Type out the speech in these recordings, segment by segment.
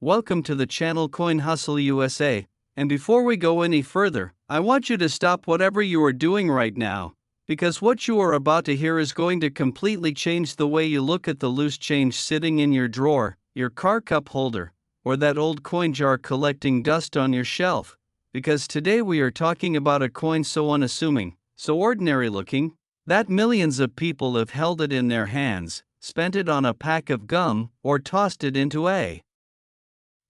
Welcome to the channel Coin Hustle USA, and before we go any further, I want you to stop whatever you are doing right now, because what you are about to hear is going to completely change the way you look at the loose change sitting in your drawer, your car cup holder, or that old coin jar collecting dust on your shelf, because today we are talking about a coin so unassuming, so ordinary looking, that millions of people have held it in their hands, spent it on a pack of gum, or tossed it into a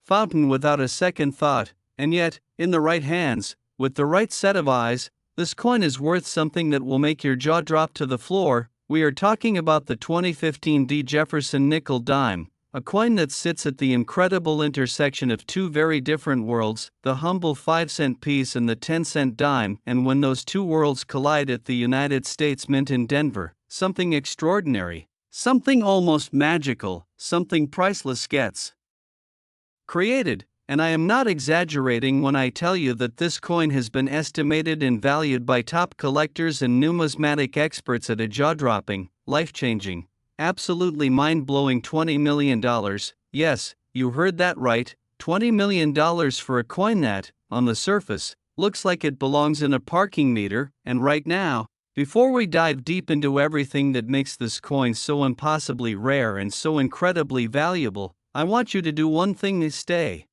fountain without a second thought, and yet, in the right hands, with the right set of eyes, this coin is worth something that will make your jaw drop to the floor. We are talking about the 2015 Jefferson Nickel Dime, a coin that sits at the incredible intersection of two very different worlds, the humble 5-cent piece and the 10-cent dime, and when those two worlds collide at the United States Mint in Denver, something extraordinary, something almost magical, something priceless gets created, and I am not exaggerating when I tell you that this coin has been estimated and valued by top collectors and numismatic experts at a jaw-dropping, life-changing, absolutely mind-blowing $20 million. Yes, you heard that right, $20 million for a coin that, on the surface, looks like it belongs in a parking meter. And right now, before we dive deep into everything that makes this coin so impossibly rare and so incredibly valuable, I want you to do one thing: is stay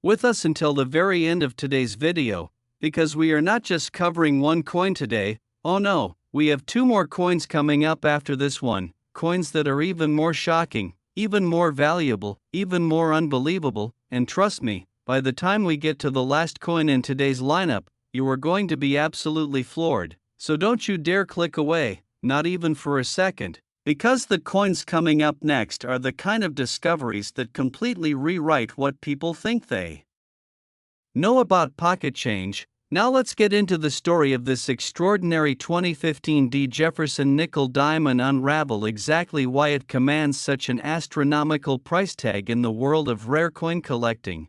with us until the very end of today's video, because we are not just covering one coin today. Oh no, we have two more coins coming up after this one, coins that are even more shocking, even more valuable, even more unbelievable, and trust me, by the time we get to the last coin in today's lineup, you are going to be absolutely floored. So don't you dare click away, not even for a second. Because the coins coming up next are the kind of discoveries that completely rewrite what people think they know about pocket change. Now let's get into the story of this extraordinary 2015 Jefferson Nickel Dime and unravel exactly why it commands such an astronomical price tag in the world of rare coin collecting.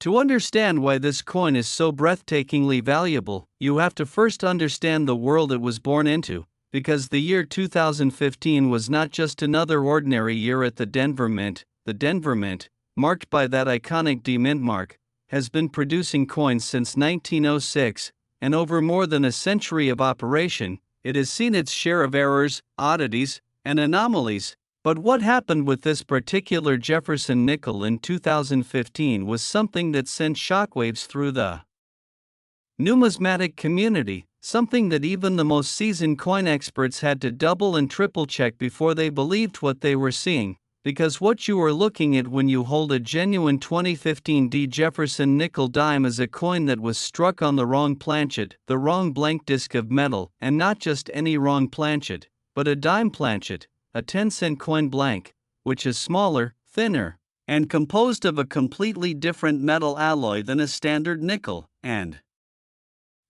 To understand why this coin is so breathtakingly valuable, you have to first understand the world it was born into. Because the year 2015 was not just another ordinary year at the Denver Mint. The Denver Mint, marked by that iconic D mint mark, has been producing coins since 1906, and over more than a century of operation, it has seen its share of errors, oddities, and anomalies. But what happened with this particular Jefferson nickel in 2015 was something that sent shockwaves through the numismatic community. Something that even the most seasoned coin experts had to double and triple check before they believed what they were seeing, because what you are looking at when you hold a genuine 2015 Jefferson Nickel Dime is a coin that was struck on the wrong planchet, the wrong blank disc of metal, and not just any wrong planchet, but a dime planchet, a 10-cent coin blank, which is smaller, thinner, and composed of a completely different metal alloy than a standard nickel, and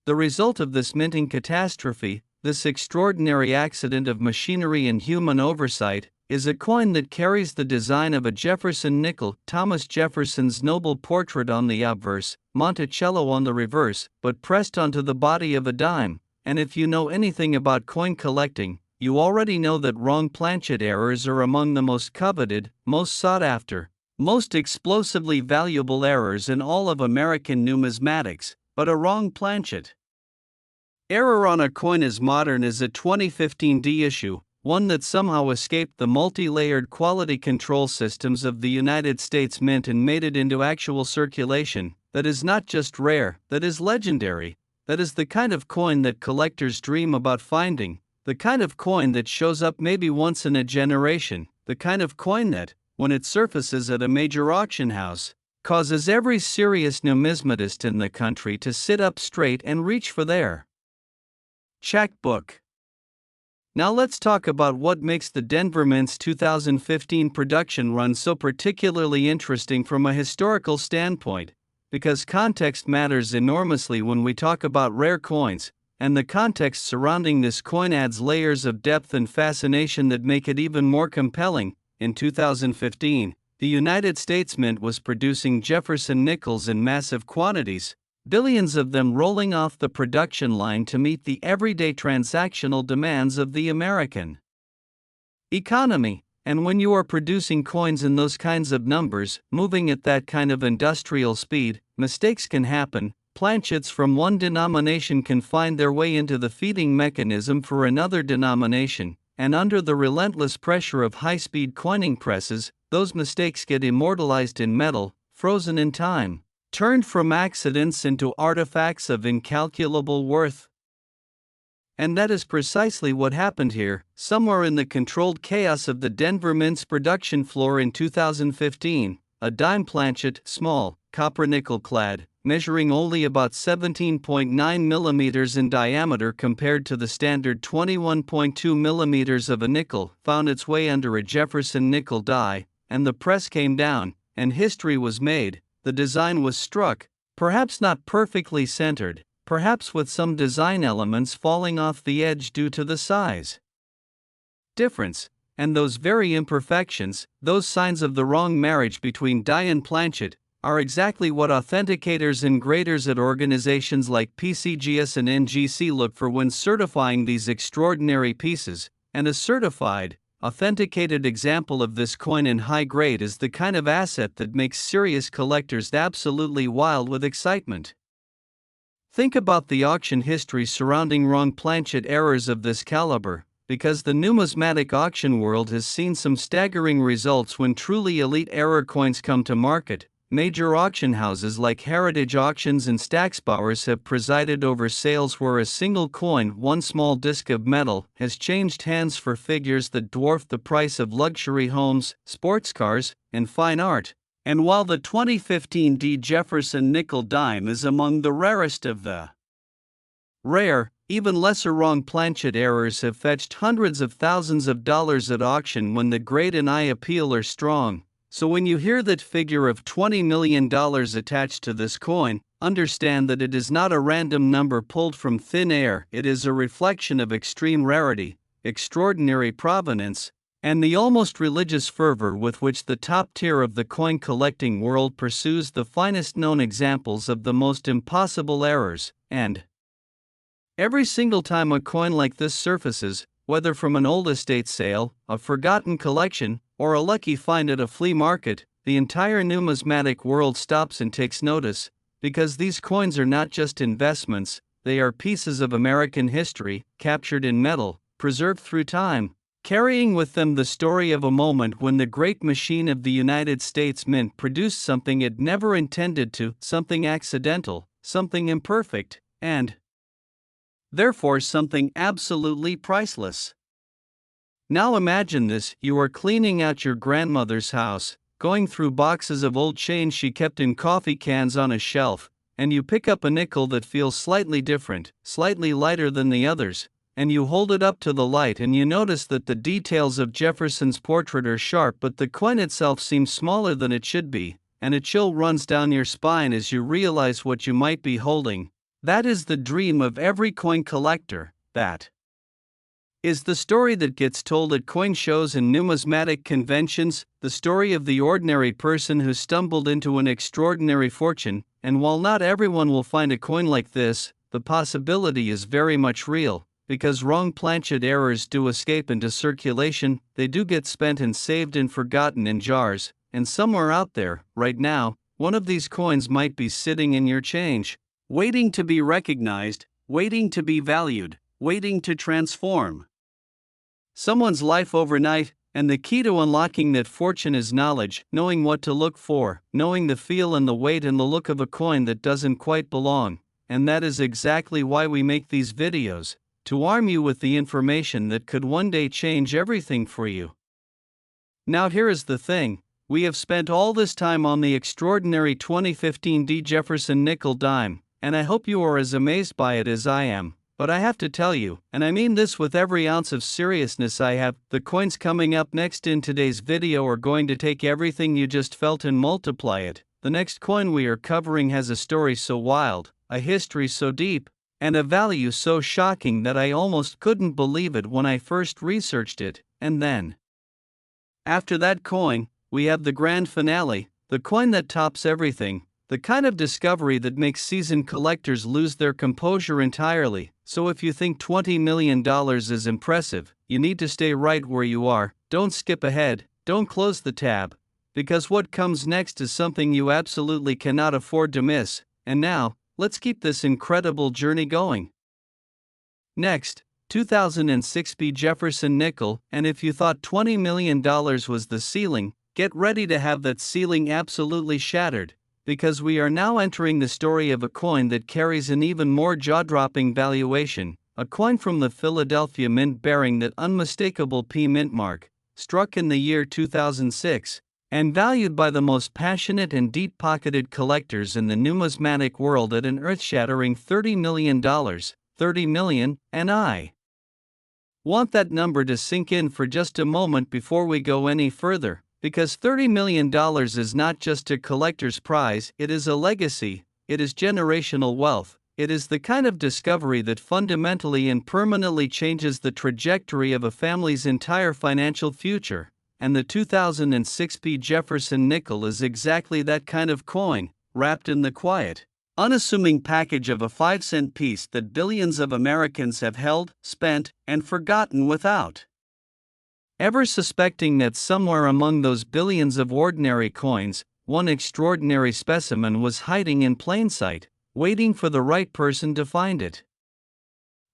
the result of this minting catastrophe, this extraordinary accident of machinery and human oversight, is a coin that carries the design of a Jefferson nickel, Thomas Jefferson's noble portrait on the obverse, Monticello on the reverse, but pressed onto the body of a dime. And if you know anything about coin collecting, you already know that wrong planchet errors are among the most coveted, most sought after, most explosively valuable errors in all of American numismatics. But a wrong planchet error on a coin as modern as a 2015 issue, one that somehow escaped the multi-layered quality control systems of the United States Mint and made it into actual circulation, that is not just rare, that is legendary, that is the kind of coin that collectors dream about finding, the kind of coin that shows up maybe once in a generation, the kind of coin that, when it surfaces at a major auction house, causes every serious numismatist in the country to sit up straight and reach for their checkbook. Now let's talk about what makes the Denver Mint's 2015 production run so particularly interesting from a historical standpoint, because context matters enormously when we talk about rare coins, and the context surrounding this coin adds layers of depth and fascination that make it even more compelling. In 2015, the United States Mint was producing Jefferson nickels in massive quantities, billions of them rolling off the production line to meet the everyday transactional demands of the American economy. And when you are producing coins in those kinds of numbers, moving at that kind of industrial speed, mistakes can happen. Planchets from one denomination can find their way into the feeding mechanism for another denomination, and under the relentless pressure of high-speed coining presses, those mistakes get immortalized in metal, frozen in time, turned from accidents into artifacts of incalculable worth. And that is precisely what happened here, somewhere in the controlled chaos of the Denver Mint's production floor in 2015. A dime planchet, small, copper nickel clad, measuring only about 17.9 millimeters in diameter compared to the standard 21.2 millimeters of a nickel, found its way under a Jefferson Nickel die, and the press came down, and history was made. The design was struck, perhaps not perfectly centered, perhaps with some design elements falling off the edge due to the size difference, and those very imperfections, those signs of the wrong marriage between die and planchet, are exactly what authenticators and graders at organizations like PCGS and NGC look for when certifying these extraordinary pieces, and a certified, authenticated example of this coin in high grade is the kind of asset that makes serious collectors absolutely wild with excitement. Think about the auction history surrounding wrong planchet errors of this caliber, because the numismatic auction world has seen some staggering results when truly elite error coins come to market. Major auction houses like Heritage Auctions and Stacksbowers have presided over sales where a single coin, one small disc of metal, has changed hands for figures that dwarf the price of luxury homes, sports cars, and fine art. And while the 2015 D. Jefferson Nickel Dime is among the rarest of the rare, even lesser wrong planchet errors have fetched hundreds of thousands of dollars at auction when the grade and eye appeal are strong. So when you hear that figure of $20 million attached to this coin, understand that it is not a random number pulled from thin air. It is a reflection of extreme rarity, extraordinary provenance, and the almost religious fervor with which the top tier of the coin collecting world pursues the finest known examples of the most impossible errors. And every single time a coin like this surfaces, whether from an old estate sale, a forgotten collection, or a lucky find at a flea market, the entire numismatic world stops and takes notice, because these coins are not just investments, they are pieces of American history, captured in metal, preserved through time, carrying with them the story of a moment when the great machine of the United States Mint produced something it never intended to, something accidental, something imperfect, and therefore something absolutely priceless. Now imagine this: you are cleaning out your grandmother's house, going through boxes of old change she kept in coffee cans on a shelf, and you pick up a nickel that feels slightly different, slightly lighter than the others, and you hold it up to the light and you notice that the details of Jefferson's portrait are sharp but the coin itself seems smaller than it should be, and a chill runs down your spine as you realize what you might be holding. That is the dream of every coin collector. That is the story that gets told at coin shows and numismatic conventions, the story of the ordinary person who stumbled into an extraordinary fortune. And while not everyone will find a coin like this, the possibility is very much real, because wrong planchet errors do escape into circulation, they do get spent and saved and forgotten in jars, and somewhere out there, right now, one of these coins might be sitting in your change, waiting to be recognized, waiting to be valued, waiting to transform someone's life overnight. And the key to unlocking that fortune is knowledge, knowing what to look for, knowing the feel and the weight and the look of a coin that doesn't quite belong. And that is exactly why we make these videos, to arm you with the information that could one day change everything for you. Now here is the thing: we have spent all this time on the extraordinary 2015 D. Jefferson Nickel Dime, and I hope you are as amazed by it as I am. But I have to tell you, and I mean this with every ounce of seriousness I have, the coins coming up next in today's video are going to take everything you just felt and multiply it. The next coin we are covering has a story so wild, a history so deep, and a value so shocking that I almost couldn't believe it when I first researched it. And then, after that coin, we have the grand finale, the coin that tops everything, the kind of discovery that makes seasoned collectors lose their composure entirely. So if you think $20 million is impressive, you need to stay right where you are, don't skip ahead, don't close the tab, because what comes next is something you absolutely cannot afford to miss. And now, let's keep this incredible journey going. Next, 2006 Jefferson Nickel, and if you thought $20 million was the ceiling, get ready to have that ceiling absolutely shattered, because we are now entering the story of a coin that carries an even more jaw-dropping valuation, a coin from the Philadelphia Mint bearing that unmistakable P mint mark, struck in the year 2006, and valued by the most passionate and deep-pocketed collectors in the numismatic world at an earth-shattering $30 million. 30 million, and I want that number to sink in for just a moment before we go any further, because $30 million is not just a collector's prize, it is a legacy, it is generational wealth, it is the kind of discovery that fundamentally and permanently changes the trajectory of a family's entire financial future, and the 2006 Jefferson Nickel is exactly that kind of coin, wrapped in the quiet, unassuming package of a 5-cent piece that billions of Americans have held, spent, and forgotten without ever suspecting that somewhere among those billions of ordinary coins, one extraordinary specimen was hiding in plain sight, waiting for the right person to find it.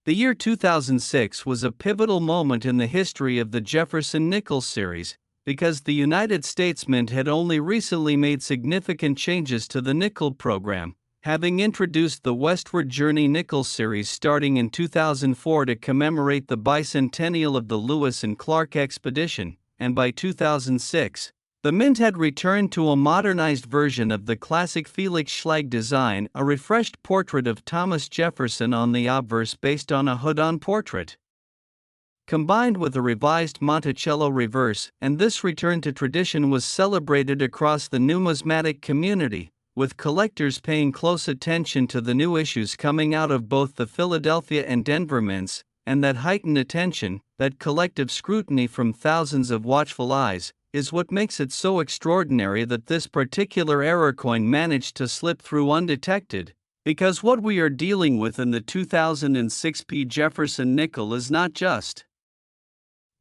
The year 2006 was a pivotal moment in the history of the Jefferson Nickels series, because the United States Mint had only recently made significant changes to the nickel program, having introduced the Westward Journey Nickels series starting in 2004 to commemorate the bicentennial of the Lewis and Clark expedition, and by 2006, the Mint had returned to a modernized version of the classic Felix Schlag design, a refreshed portrait of Thomas Jefferson on the obverse based on a Houdon portrait, combined with a revised Monticello reverse, and this return to tradition was celebrated across the numismatic community, with collectors paying close attention to the new issues coming out of both the Philadelphia and Denver mints, and that heightened attention, that collective scrutiny from thousands of watchful eyes, is what makes it so extraordinary that this particular error coin managed to slip through undetected, because what we are dealing with in the 2006 Jefferson Nickel is not just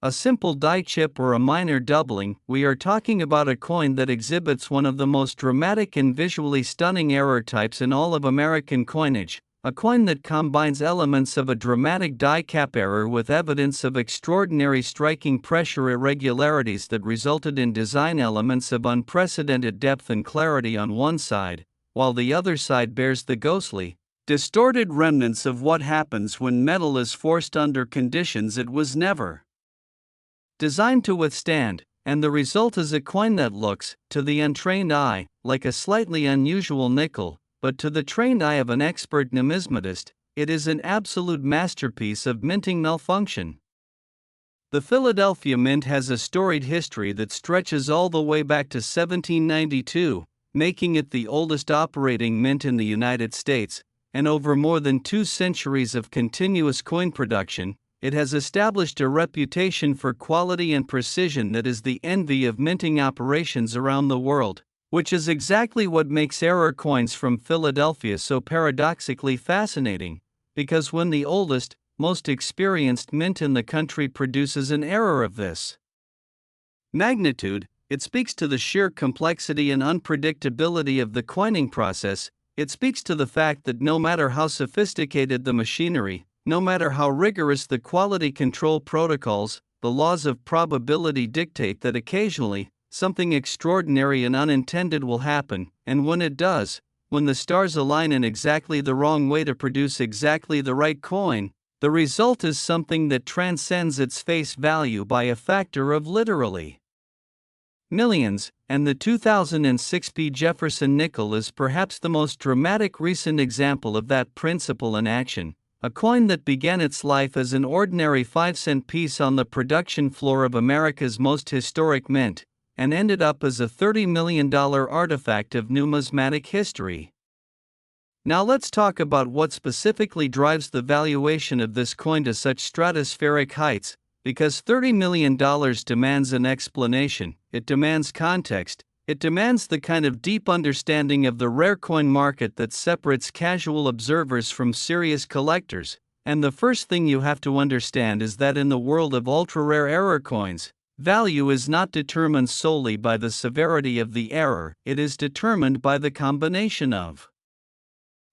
a simple die chip or a minor doubling. We are talking about a coin that exhibits one of the most dramatic and visually stunning error types in all of American coinage, a coin that combines elements of a dramatic die cap error with evidence of extraordinary striking pressure irregularities that resulted in design elements of unprecedented depth and clarity on one side, while the other side bears the ghostly, distorted remnants of what happens when metal is forced under conditions it was never designed to withstand, and the result is a coin that looks, to the untrained eye, like a slightly unusual nickel, but to the trained eye of an expert numismatist, it is an absolute masterpiece of minting malfunction. The Philadelphia Mint has a storied history that stretches all the way back to 1792, making it the oldest operating mint in the United States, and over more than 2 centuries of continuous coin production, it has established a reputation for quality and precision that is the envy of minting operations around the world, which is exactly what makes error coins from Philadelphia so paradoxically fascinating, because when the oldest, most experienced mint in the country produces an error of this magnitude, it speaks to the sheer complexity and unpredictability of the coining process. It speaks to the fact that no matter how sophisticated the machinery, no matter how rigorous the quality control protocols, the laws of probability dictate that occasionally, something extraordinary and unintended will happen, and when it does, when the stars align in exactly the wrong way to produce exactly the right coin, the result is something that transcends its face value by a factor of literally millions, and the 2006 Jefferson Nickel is perhaps the most dramatic recent example of that principle in action. A coin that began its life as an ordinary 5-cent piece on the production floor of America's most historic mint, and ended up as a $30 million artifact of numismatic history. Now let's talk about what specifically drives the valuation of this coin to such stratospheric heights, because $30 million demands an explanation, it demands context, it demands the kind of deep understanding of the rare coin market that separates casual observers from serious collectors, and the first thing you have to understand is that in the world of ultra-rare error coins, Value is not determined solely by the severity of the error, it is determined by the combination of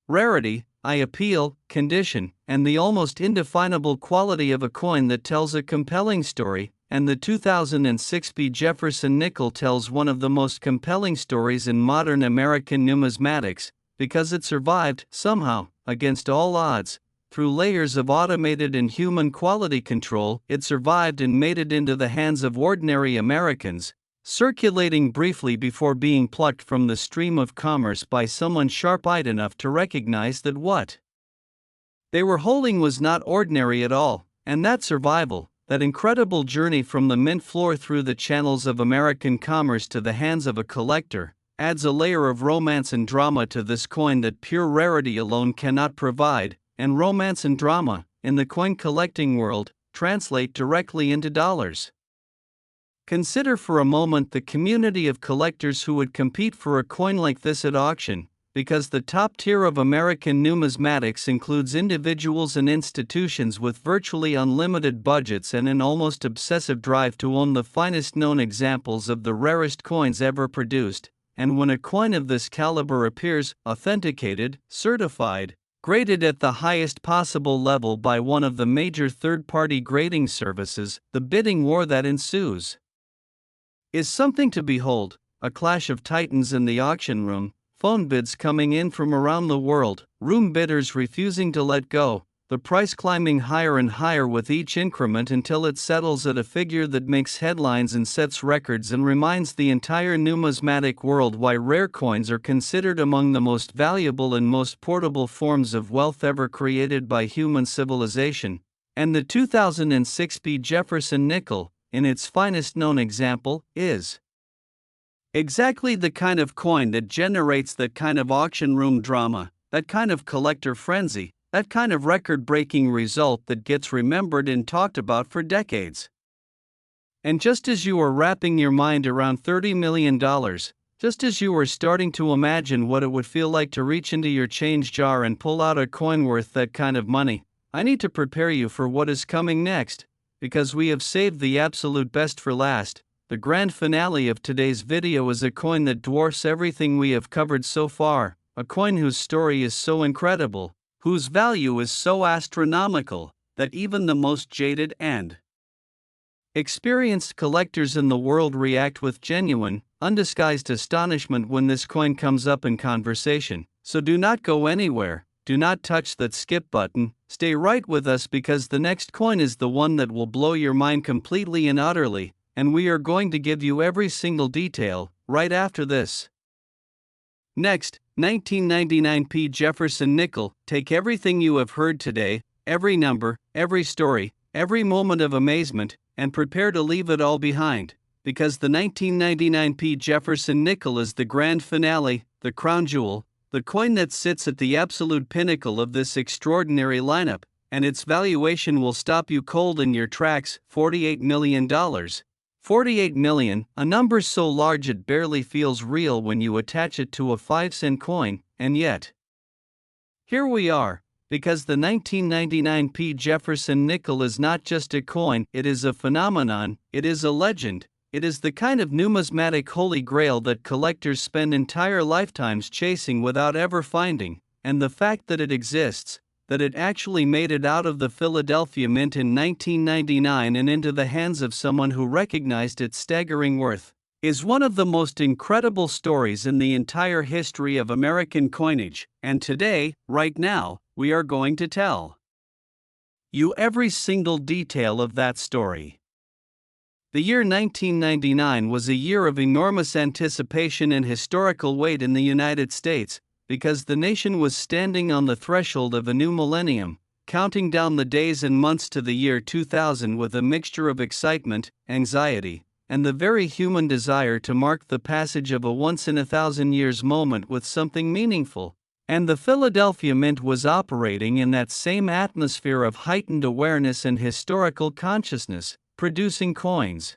rarity, eye appeal, condition, and the almost indefinable quality of a coin that tells a compelling story, and the 2006 Jefferson Nickel tells one of the most compelling stories in modern American numismatics, because it survived, somehow, against all odds. Through layers of automated and human quality control, it survived and made it into the hands of ordinary Americans, circulating briefly before being plucked from the stream of commerce by someone sharp-eyed enough to recognize that what they were holding was not ordinary at all, and that survival, that incredible journey from the mint floor through the channels of American commerce to the hands of a collector, adds a layer of romance and drama to this coin that pure rarity alone cannot provide, and romance and drama, in the coin collecting world, translate directly into dollars. Consider for a moment the community of collectors who would compete for a coin like this at auction, because the top tier of American numismatics includes individuals and institutions with virtually unlimited budgets and an almost obsessive drive to own the finest known examples of the rarest coins ever produced, and when a coin of this caliber appears, authenticated, certified, graded at the highest possible level by one of the major third-party grading services, the bidding war that ensues is something to behold, a clash of titans in the auction room, phone bids coming in from around the world, room bidders refusing to let go, the price climbing higher and higher with each increment until it settles at a figure that makes headlines and sets records and reminds the entire numismatic world why rare coins are considered among the most valuable and most portable forms of wealth ever created by human civilization. And the 2006 Jefferson Nickel, in its finest known example, is exactly the kind of coin that generates that kind of auction room drama, that kind of collector frenzy, that kind of record-breaking result that gets remembered and talked about for decades. And just as you are wrapping your mind around $30 million, just as you are starting to imagine what it would feel like to reach into your change jar and pull out a coin worth that kind of money, I need to prepare you for what is coming next, because we have saved the absolute best for last. The grand finale of today's video is a coin that dwarfs everything we have covered so far, a coin whose story is so incredible, whose value is so astronomical, that even the most jaded and experienced collectors in the world react with genuine, undisguised astonishment when this coin comes up in conversation. So do not go anywhere, do not touch that skip button, stay right with us because the next coin is the one that will blow your mind completely and utterly, and we are going to give you every single detail, right after this. Next, 1999 Jefferson Nickel. Take everything you have heard today, every number, every story, every moment of amazement, and prepare to leave it all behind, because the 1999 Jefferson Nickel is the grand finale, the crown jewel, the coin that sits at the absolute pinnacle of this extraordinary lineup, and its valuation will stop you cold in your tracks, $48 million. 48 million, a number so large it barely feels real when you attach it to a 5-cent coin, and yet here we are, because the 1999 Jefferson Nickel is not just a coin, it is a phenomenon, it is a legend, it is the kind of numismatic holy grail that collectors spend entire lifetimes chasing without ever finding, and the fact that it exists, that it actually made it out of the Philadelphia Mint in 1999 and into the hands of someone who recognized its staggering worth, is one of the most incredible stories in the entire history of American coinage, and today, right now, we are going to tell you every single detail of that story. The year 1999 was a year of enormous anticipation and historical weight in the United States, because the nation was standing on the threshold of a new millennium, counting down the days and months to the year 2000 with a mixture of excitement, anxiety, and the very human desire to mark the passage of a once-in-a-thousand-years moment with something meaningful. And the Philadelphia Mint was operating in that same atmosphere of heightened awareness and historical consciousness, producing coins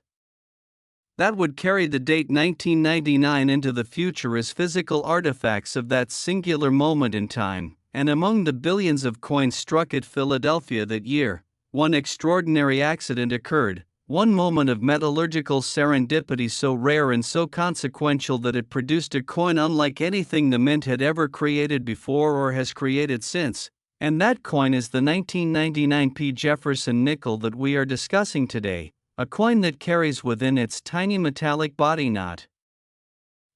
that would carry the date 1999 into the future as physical artifacts of that singular moment in time. And among the billions of coins struck at Philadelphia that year, one extraordinary accident occurred. one moment of metallurgical serendipity so rare and so consequential that it produced a coin unlike anything the mint had ever created before or has created since, and that coin is the 1999 Jefferson nickel that we are discussing today, a coin that carries within its tiny metallic body not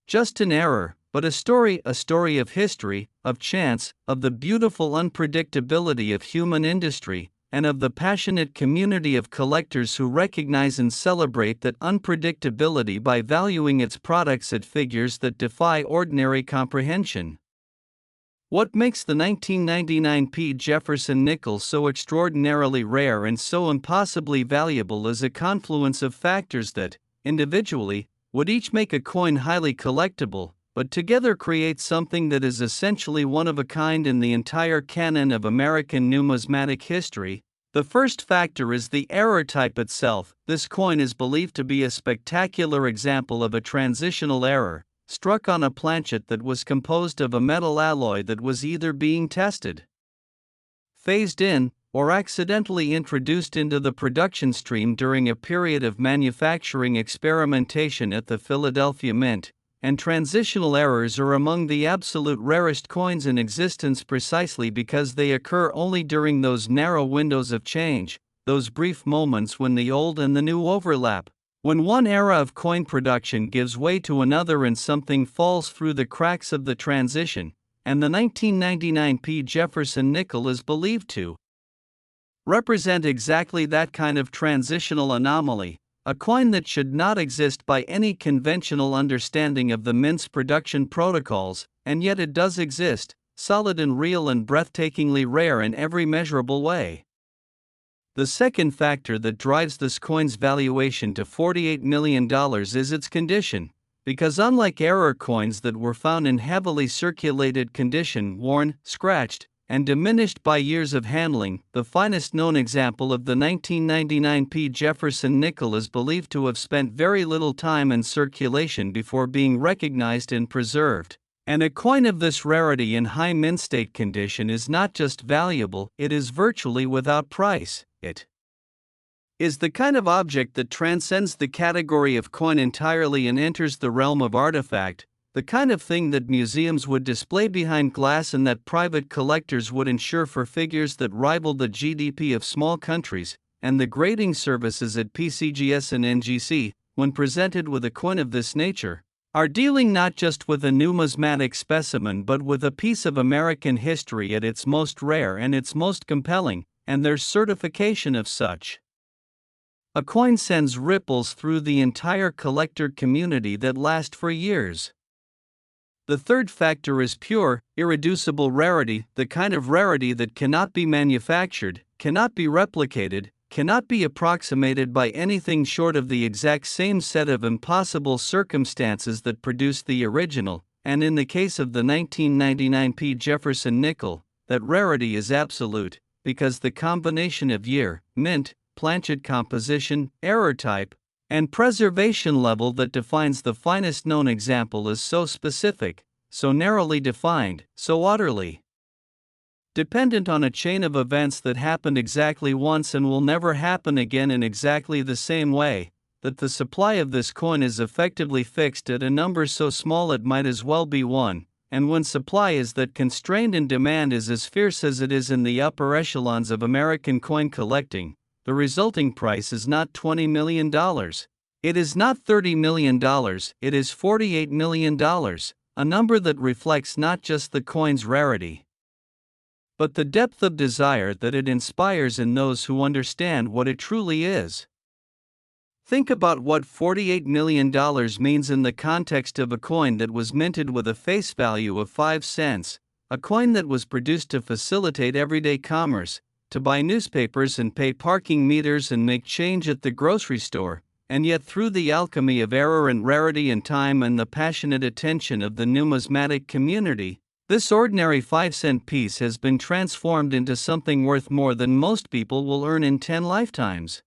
just an error, but a story of history, of chance, of the beautiful unpredictability of human industry, and of the passionate community of collectors who recognize and celebrate that unpredictability by valuing its products at figures that defy ordinary comprehension. What makes the 1999 Jefferson nickel so extraordinarily rare and so impossibly valuable is a confluence of factors that, individually, would each make a coin highly collectible, but together create something that is essentially one of a kind in the entire canon of American numismatic history. The first factor is the error type itself. This coin is believed to be a spectacular example of a transitional error, struck on a planchet that was composed of a metal alloy that was either being tested, phased in, or accidentally introduced into the production stream during a period of manufacturing experimentation at the Philadelphia Mint, and transitional errors are among the absolute rarest coins in existence precisely because they occur only during those narrow windows of change, those brief moments when the old and the new overlap, when one era of coin production gives way to another and something falls through the cracks of the transition, and the 1999 Jefferson nickel is believed to represent exactly that kind of transitional anomaly, a coin that should not exist by any conventional understanding of the mint's production protocols, and yet it does exist, solid and real and breathtakingly rare in every measurable way. The second factor that drives this coin's valuation to $48 million is its condition, because unlike error coins that were found in heavily circulated condition, worn, scratched, and diminished by years of handling, the finest known example of the 1999 Jefferson nickel is believed to have spent very little time in circulation before being recognized and preserved. And a coin of this rarity in high mint state condition is not just valuable, it is virtually without price. It is the kind of object that transcends the category of coin entirely and enters the realm of artifact, the kind of thing that museums would display behind glass and that private collectors would insure for figures that rival the GDP of small countries, and the grading services at PCGS and NGC, when presented with a coin of this nature, are dealing not just with a numismatic specimen but with a piece of American history at its most rare and its most compelling, and their certification of such a coin sends ripples through the entire collector community that last for years. The third factor is pure, irreducible rarity, the kind of rarity that cannot be manufactured, cannot be replicated, cannot be approximated by anything short of the exact same set of impossible circumstances that produced the original, and in the case of the 1999 Jefferson nickel, that rarity is absolute, because the combination of year, mint, planchet composition, error type, and preservation level that defines the finest known example is so specific, so narrowly defined, so utterly dependent on a chain of events that happened exactly once and will never happen again in exactly the same way, that the supply of this coin is effectively fixed at a number so small it might as well be one, and when supply is that constrained and demand is as fierce as it is in the upper echelons of American coin collecting, the resulting price is not $20 million. It is not $30 million, it is $48 million, a number that reflects not just the coin's rarity, but the depth of desire that it inspires in those who understand what it truly is. Think about what $48 million means in the context of a coin that was minted with a face value of 5 cents, a coin that was produced to facilitate everyday commerce, to buy newspapers and pay parking meters and make change at the grocery store, and yet through the alchemy of error and rarity and time and the passionate attention of the numismatic community, this ordinary 5-cent piece has been transformed into something worth more than most people will earn in 10 lifetimes.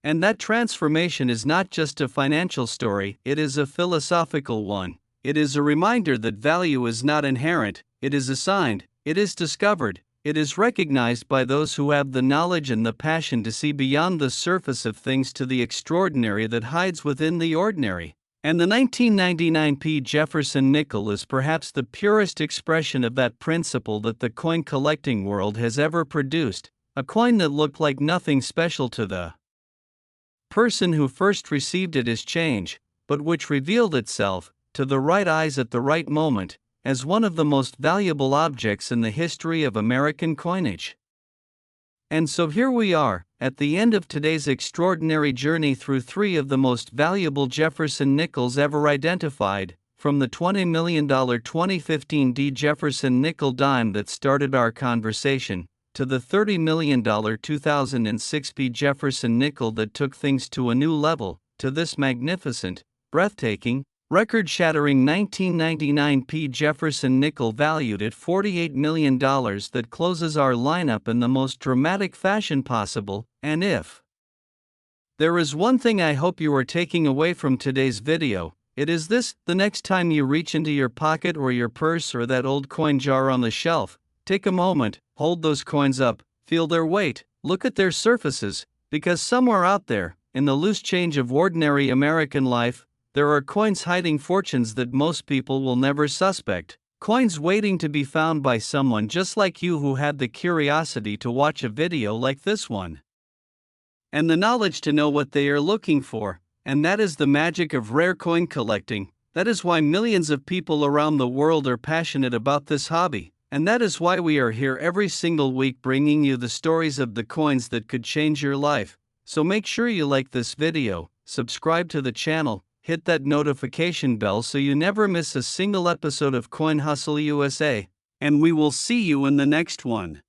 And that transformation is not just a financial story, it is a philosophical one. It is a reminder that value is not inherent, it is assigned, it is discovered, It is recognized by those who have the knowledge and the passion to see beyond the surface of things to the extraordinary that hides within the ordinary. And the 1999p Jefferson Nickel is perhaps the purest expression of that principle that the coin collecting world has ever produced, a coin that looked like nothing special to the person who first received it as change, but which revealed itself, to the right eyes at the right moment, as one of the most valuable objects in the history of American coinage. And so here we are, at the end of today's extraordinary journey through three of the most valuable Jefferson nickels ever identified, from the $20 million 2015 Jefferson Nickel Dime that started our conversation, to the $30 million 2006 Jefferson Nickel that took things to a new level, to this magnificent, breathtaking, record-shattering 1999p Jefferson Nickel valued at $48 million that closes our lineup in the most dramatic fashion possible. And if there is one thing I hope you are taking away from today's video, it is this: the next time you reach into your pocket or your purse or that old coin jar on the shelf, take a moment, hold those coins up, feel their weight, look at their surfaces, because somewhere out there, in the loose change of ordinary American life, there are coins hiding fortunes that most people will never suspect. Coins waiting to be found by someone just like you who had the curiosity to watch a video like this one. And the knowledge to know what they are looking for. And that is the magic of rare coin collecting. That is why millions of people around the world are passionate about this hobby. And that is why we are here every single week bringing you the stories of the coins that could change your life. So make sure you like this video, subscribe to the channel, hit that notification bell so you never miss a single episode of Coin Hustle USA, and we will see you in the next one.